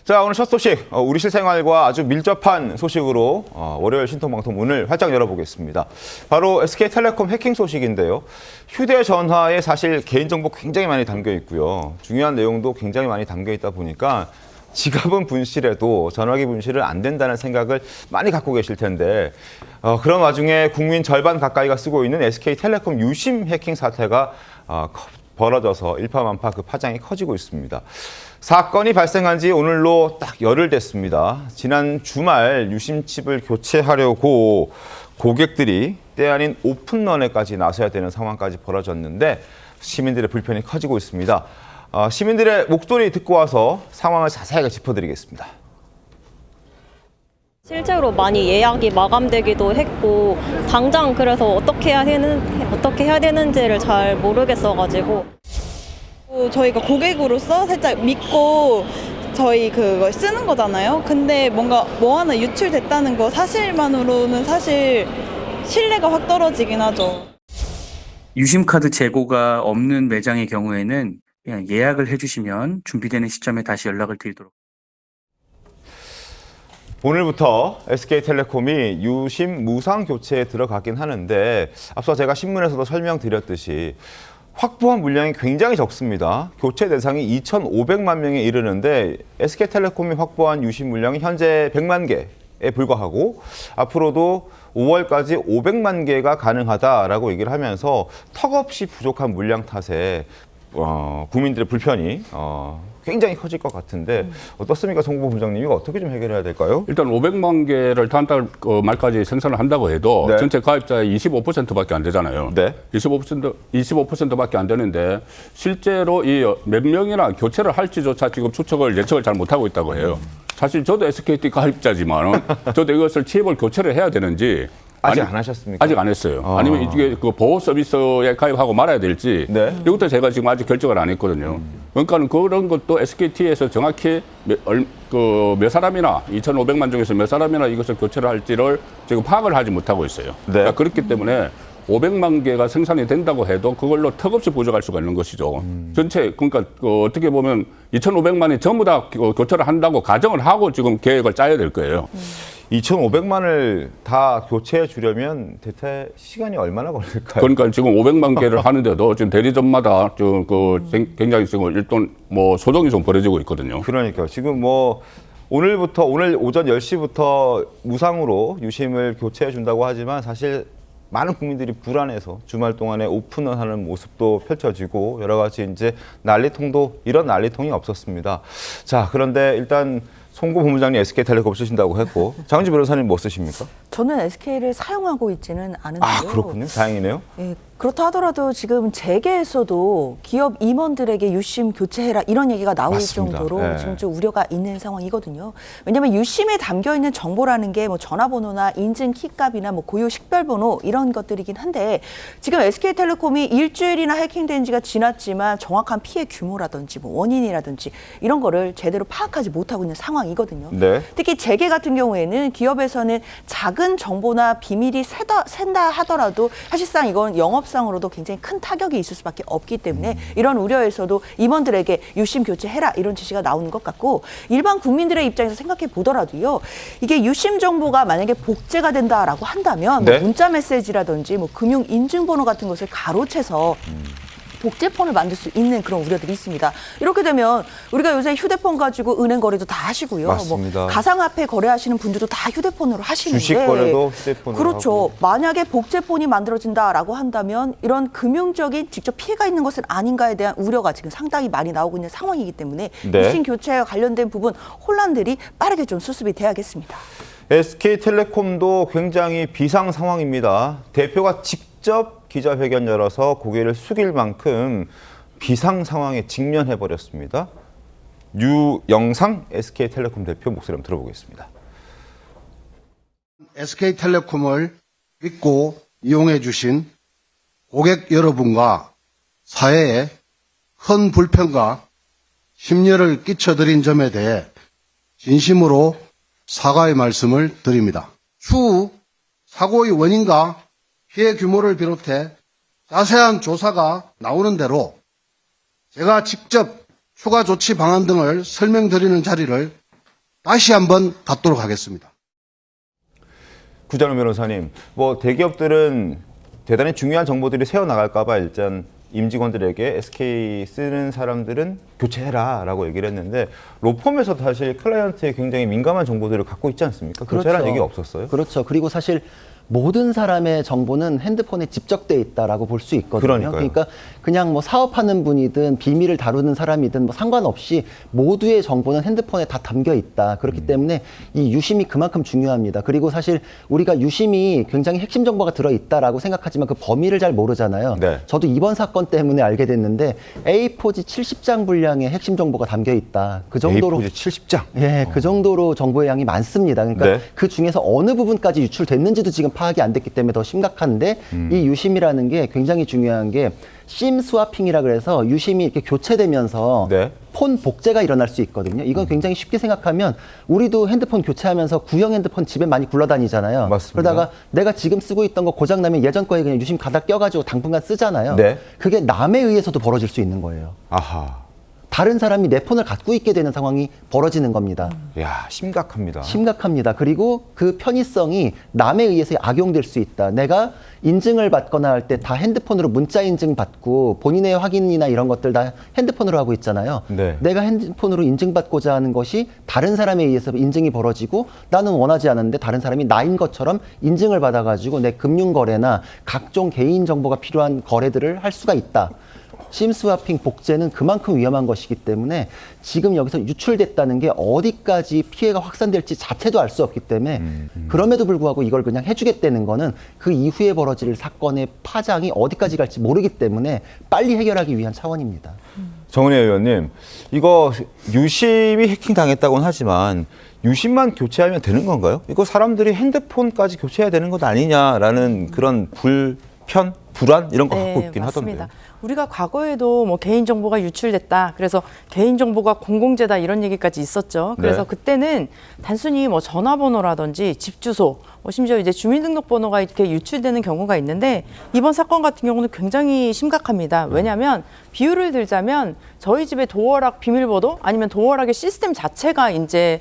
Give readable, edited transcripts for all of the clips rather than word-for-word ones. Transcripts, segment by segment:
자, 오늘 첫 소식, 우리 실생활과 아주 밀접한 소식으로 월요일 신통방통 문을 활짝 열어보겠습니다. 바로 SK텔레콤 해킹 소식인데요. 휴대전화에 사실 개인정보 굉장히 많이 담겨 있고요. 중요한 내용도 굉장히 많이 담겨 있다 보니까 지갑은 분실해도 전화기 분실은 안 된다는 생각을 많이 갖고 계실 텐데 그런 와중에 국민 절반 가까이가 쓰고 있는 SK텔레콤 유심 해킹 사태가 벌어져서 일파만파 그 파장이 커지고 있습니다. 사건이 발생한 지 오늘로 딱 열흘 됐습니다. 지난 주말 유심칩을 교체하려고 고객들이 때 아닌 오픈런에까지 나서야 되는 상황까지 벌어졌는데 시민들의 불편이 커지고 있습니다. 시민들의 목소리 듣고 와서 상황을 자세하게 짚어드리겠습니다. 실제로 많이 예약이 마감되기도 했고 당장 그래서 어떻게 해야 되는지를 잘 모르겠어가지고 저희가 고객으로서 살짝 믿고 저희 그걸 쓰는 거잖아요. 근데 뭔가 뭐 하나 유출됐다는 거 사실만으로는 사실 신뢰가 확 떨어지긴 하죠. 유심카드 재고가 없는 매장의 경우에는 그냥 예약을 해주시면 준비되는 시점에 다시 연락을 드리도록. 오늘부터 SK텔레콤이 유심 무상 교체에 들어가긴 하는데 앞서 제가 신문에서도 설명드렸듯이 확보한 물량이 굉장히 적습니다. 교체 대상이 2,500만 명에 이르는데 SK텔레콤이 확보한 유심 물량이 현재 100만 개에 불과하고 앞으로도 5월까지 500만 개가 가능하다라고 얘기를 하면서 턱없이 부족한 물량 탓에 국민들의 불편이 굉장히 커질 것 같은데 어떻습니까? 송보 부장님, 이거 어떻게 좀 해결해야 될까요? 일단 500만 개를 다음 달 말까지 생산을 한다고 해도 네. 전체 가입자의 25%밖에 안 되잖아요. 네. 25%밖에 안 되는데 실제로 이 몇 명이나 교체를 할지조차 지금 예측을 잘 못하고 있다고 해요. 사실 저도 SKT 가입자지만 저도 이것을 칩을 교체를 해야 되는지 아직 안 하셨습니까? 아직 안 했어요. 아니면 이게 그 보호 서비스에 가입하고 말아야 될지 네. 이것도 제가 지금 아직 결정을 안 했거든요. 그러니까 그런 것도 SKT에서 정확히 몇 사람이나 2,500만 중에서 몇 사람이나 이것을 교체를 할지를 지금 파악을 하지 못하고 있어요. 네. 그러니까 그렇기 때문에 500만 개가 생산이 된다고 해도 그걸로 턱없이 부족할 수가 있는 것이죠. 전체 그러니까 어떻게 보면 2,500만이 전부 다 교체를 한다고 가정을 하고 지금 계획을 짜야 될 거예요. 2,500만을 다 교체해 주려면 대체 시간이 얼마나 걸릴까요? 그러니까 지금 500만 개를 하는데도 지금 대리점마다 지금 굉장히 지금 일단 소동이 좀 벌어지고 있거든요. 그러니까 지금 오늘 오전 10시부터 무상으로 유심을 교체해 준다고 하지만 사실 많은 국민들이 불안해서 주말 동안에 오픈을 하는 모습도 펼쳐지고 여러 가지 이제 이런 난리통이 없었습니다. 자, 그런데 일단 송구 본부장님 SK텔레콤 쓰신다고 했고 장은지 변호사님 뭐 쓰십니까? 저는 SK를 사용하고 있지는 않은데요. 그렇군요. 다행이네요. 예, 그렇다 하더라도 지금 재계에서도 기업 임원들에게 유심 교체해라 이런 얘기가 나올 맞습니다. 정도로 네. 지금 좀 우려가 있는 상황이거든요. 왜냐하면 유심에 담겨 있는 정보라는 게 전화번호나 인증 키값이나 고유 식별번호 이런 것들이긴 한데 지금 SK텔레콤이 일주일이나 해킹된 지가 지났지만 정확한 피해 규모라든지 원인이라든지 이런 거를 제대로 파악하지 못하고 있는 상황이거든요. 네. 특히 재계 같은 경우에는 기업에서는 작은 정보나 비밀이 샌다 하더라도 사실상 이건 영업상으로도 굉장히 큰 타격이 있을 수밖에 없기 때문에 이런 우려에서도 임원들에게 유심 교체해라 이런 지시가 나오는 것 같고 일반 국민들의 입장에서 생각해 보더라도요. 이게 유심 정보가 만약에 복제가 된다라고 한다면 네. 문자 메시지라든지 금융 인증번호 같은 것을 가로채서 복제폰을 만들 수 있는 그런 우려들이 있습니다. 이렇게 되면 우리가 요새 휴대폰 가지고 은행 거래도 다 하시고요. 맞습니다. 가상화폐 거래하시는 분들도 다 휴대폰으로 하시는데 주식 거래도 휴대폰으로 그렇죠. 하고. 만약에 복제폰이 만들어진다라고 한다면 이런 금융적인 직접 피해가 있는 것은 아닌가에 대한 우려가 지금 상당히 많이 나오고 있는 상황이기 때문에 네. 유심 교체와 관련된 부분 혼란들이 빠르게 좀 수습이 돼야겠습니다. SK텔레콤도 굉장히 비상 상황입니다. 대표가 직접 기자회견 열어서 고개를 숙일 만큼 비상 상황에 직면해버렸습니다. 유영상 SK텔레콤 대표 목소리 한번 들어보겠습니다. SK텔레콤을 믿고 이용해 주신 고객 여러분과 사회에 큰 불편과 심려를 끼쳐드린 점에 대해 진심으로 사과의 말씀을 드립니다. 추후 사고의 원인과 피해 규모를 비롯해 자세한 조사가 나오는 대로 제가 직접 추가 조치 방안 등을 설명드리는 자리를 다시 한번 갖도록 하겠습니다. 구자룡 변호사님, 뭐 대기업들은 대단히 중요한 정보들이 새어나갈까 봐 일단 임직원들에게 SK 쓰는 사람들은 교체해라라고 얘기를 했는데 로펌에서도 사실 클라이언트에 굉장히 민감한 정보들을 갖고 있지 않습니까? 교체라는 그렇죠. 얘기가 없었어요? 그렇죠. 그리고 사실 모든 사람의 정보는 핸드폰에 집적돼 있다라고 볼 수 있거든요. 그러니까요. 그러니까 그냥 뭐 사업하는 분이든 비밀을 다루는 사람이든 뭐 상관없이 모두의 정보는 핸드폰에 다 담겨 있다. 그렇기 때문에 이 유심이 그만큼 중요합니다. 그리고 사실 우리가 유심이 굉장히 핵심 정보가 들어 있다라고 생각하지만 그 범위를 잘 모르잖아요. 네. 저도 이번 사건 때문에 알게 됐는데 A4지 70장 분량의 핵심 정보가 담겨 있다. 그 정도로 A4지 70장. 예, 그 정도로 정보의 양이 많습니다. 그러니까 네. 그 중에서 어느 부분까지 유출됐는지도 지금 파악이 안 됐기 때문에 더 심각한데 이 유심이라는 게 굉장히 중요한 게 심 스와핑이라 그래서 유심이 이렇게 교체되면서 네. 폰 복제가 일어날 수 있거든요. 이건 굉장히 쉽게 생각하면 우리도 핸드폰 교체하면서 구형 핸드폰 집에 많이 굴러다니잖아요. 맞습니다. 그러다가 내가 지금 쓰고 있던 거 고장나면 예전 거에 그냥 유심 가다 껴가지고 당분간 쓰잖아요. 네. 그게 남에 의해서도 벌어질 수 있는 거예요. 아하. 다른 사람이 내 폰을 갖고 있게 되는 상황이 벌어지는 겁니다. 야, 심각합니다. 심각합니다. 그리고 그 편의성이 남에 의해서 악용될 수 있다. 내가 인증을 받거나 할 때 다 핸드폰으로 문자 인증 받고 본인의 확인이나 이런 것들 다 핸드폰으로 하고 있잖아요. 네. 내가 핸드폰으로 인증받고자 하는 것이 다른 사람에 의해서 인증이 벌어지고 나는 원하지 않는데 다른 사람이 나인 것처럼 인증을 받아가지고 내 금융거래나 각종 개인정보가 필요한 거래들을 할 수가 있다. 심스와핑 복제는 그만큼 위험한 것이기 때문에 지금 여기서 유출됐다는 게 어디까지 피해가 확산될지 자체도 알 수 없기 때문에 그럼에도 불구하고 이걸 그냥 해주겠다는 거는 그 이후에 벌어질 사건의 파장이 어디까지 갈지 모르기 때문에 빨리 해결하기 위한 차원입니다. 정은혜 의원님, 이거 유심이 해킹당했다고는 하지만 유심만 교체하면 되는 건가요? 이거 사람들이 핸드폰까지 교체해야 되는 것 아니냐라는 그런 불편, 불안 이런 거 갖고 있긴 맞습니다. 하던데요. 우리가 과거에도 뭐 개인정보가 유출됐다. 그래서 개인정보가 공공재다 이런 얘기까지 있었죠. 그래서 네. 그때는 단순히 뭐 전화번호라든지 집 주소, 심지어 이제 주민등록번호가 이렇게 유출되는 경우가 있는데 이번 사건 같은 경우는 굉장히 심각합니다. 왜냐하면 비유를 들자면 저희 집의 도어락 비밀번호 아니면 도어락의 시스템 자체가 이제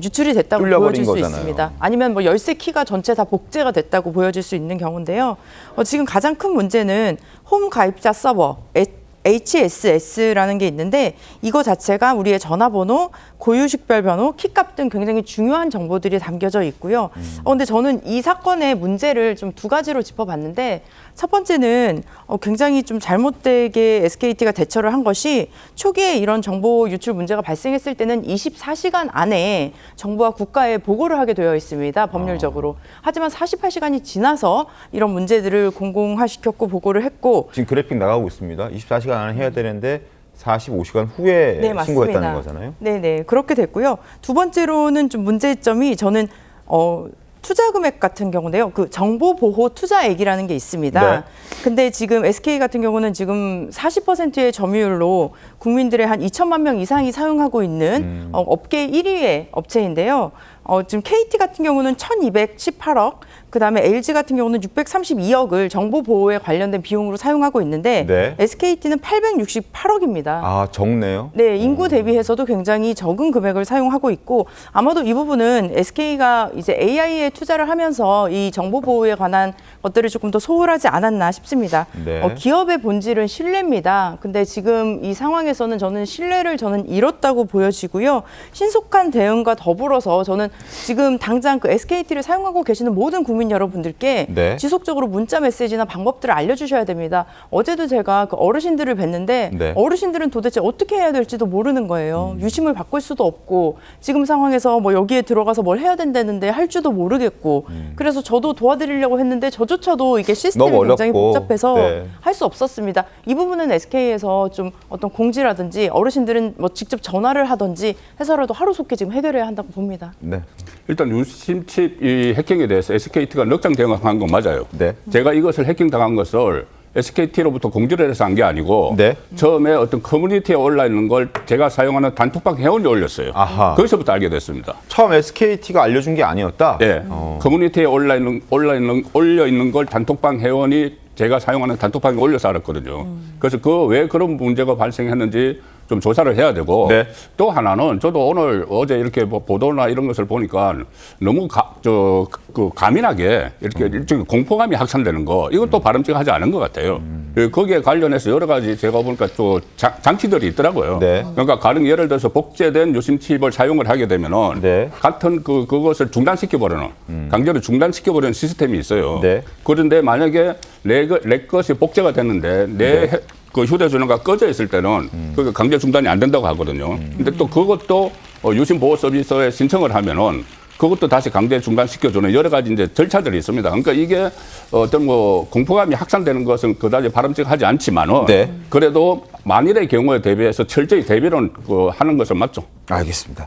유출이 됐다고 뚫려버린 보여질 수 거잖아요. 있습니다. 아니면 뭐 열쇠 키가 전체 다 복제가 됐다고 보여질 수 있는 경우인데요. 지금 가장 큰 문제는 홈 가입자 서버 HSS라는 게 있는데 이거 자체가 우리의 전화번호, 고유식별번호, 키값 등 굉장히 중요한 정보들이 담겨져 있고요. 근데 저는 이 사건의 문제를 좀 두 가지로 짚어봤는데 첫 번째는 굉장히 좀 잘못되게 SKT가 대처를 한 것이 초기에 이런 정보 유출 문제가 발생했을 때는 24시간 안에 정부와 국가에 보고를 하게 되어 있습니다. 법률적으로. 하지만 48시간이 지나서 이런 문제들을 공공화시켰고 보고를 했고 지금 그래픽 나가고 있습니다. 24시간 안에 해야 되는데 45시간 후에 네, 맞습니다. 신고했다는 거잖아요. 네네, 그렇게 됐고요. 두 번째로는 좀 문제점이 저는 투자 금액 같은 경우인데요. 그 정보보호 투자액이라는 게 있습니다. 네. 근데 지금 SK 같은 경우는 지금 40%의 점유율로 국민들의 한 2천만 명 이상이 사용하고 있는 업계 1위의 업체인데요. 지금 KT 같은 경우는 1,218억, 그다음에 LG 같은 경우는 632억을 정보 보호에 관련된 비용으로 사용하고 있는데 네. SKT는 868억입니다. 아, 적네요. 네, 인구 대비해서도 굉장히 적은 금액을 사용하고 있고 아마도 이 부분은 SK가 이제 AI에 투자를 하면서 이 정보 보호에 관한 것들을 조금 더 소홀하지 않았나 싶습니다. 네. 기업의 본질은 신뢰입니다. 근데 지금 이 상황에서는 저는 신뢰를 잃었다고 보여지고요. 신속한 대응과 더불어서 저는 지금 당장 그 SKT를 사용하고 계시는 모든 국민 여러분들께 네. 지속적으로 문자 메시지나 방법들을 알려주셔야 됩니다. 어제도 제가 그 어르신들을 뵀는데 네. 어르신들은 도대체 어떻게 해야 될지도 모르는 거예요. 유심을 바꿀 수도 없고 지금 상황에서 뭐 여기에 들어가서 뭘 해야 된다는데 할 줄도 모르겠고 그래서 저도 도와드리려고 했는데 저조차도 이게 시스템이 너무 굉장히 어렵고. 복잡해서 네. 할 수 없었습니다. 이 부분은 SK에서 좀 어떤 공지라든지 어르신들은 뭐 직접 전화를 하든지 해서라도 하루속히 지금 해결해야 한다고 봅니다. 네. 일단 유심칩 이 해킹에 대해서 SKT가 넉장 대응한 건 맞아요. 네. 제가 이것을 해킹당한 것을 SKT로부터 공지를 해서 한 게 아니고 네. 처음에 어떤 커뮤니티에 올라 있는 걸 제가 사용하는 단톡방 회원이 올렸어요. 아하. 거기서부터 알게 됐습니다. 처음 SKT가 알려준 게 아니었다? 예. 커뮤니티에 올려 있는 걸 단톡방 회원이 제가 사용하는 단톡방에 올려서 알았거든요. 그래서 왜 그런 문제가 발생했는지 좀 조사를 해야 되고 네. 또 하나는 저도 오늘 어제 이렇게 뭐 보도나 이런 것을 보니까 너무 가민하게 이렇게 일종의 공포감이 확산되는 거 이것도 바람직하지 않은 것 같아요. 거기에 관련해서 여러 가지 제가 보니까 또 장치들이 있더라고요. 네. 그러니까 가령 예를 들어서 복제된 유심 칩을 사용을 하게 되면은 네. 같은 그것을 중단시켜버리는 강제로 중단시켜버리는 시스템이 있어요. 네. 그런데 만약에 내 것이 복제가 됐는데 그 휴대전화가 꺼져 있을 때는 그 강제 중단이 안 된다고 하거든요. 근데 또 그것도 유심 보호 서비스에 신청을 하면은 그것도 다시 강제 중단시켜주는 여러 가지 이제 절차들이 있습니다. 그러니까 이게 어떤 뭐 공포감이 확산되는 것은 그다지 바람직하지 않지만은 네. 그래도 만일의 경우에 대비해서 철저히 대비를 하는 것은 맞죠. 알겠습니다.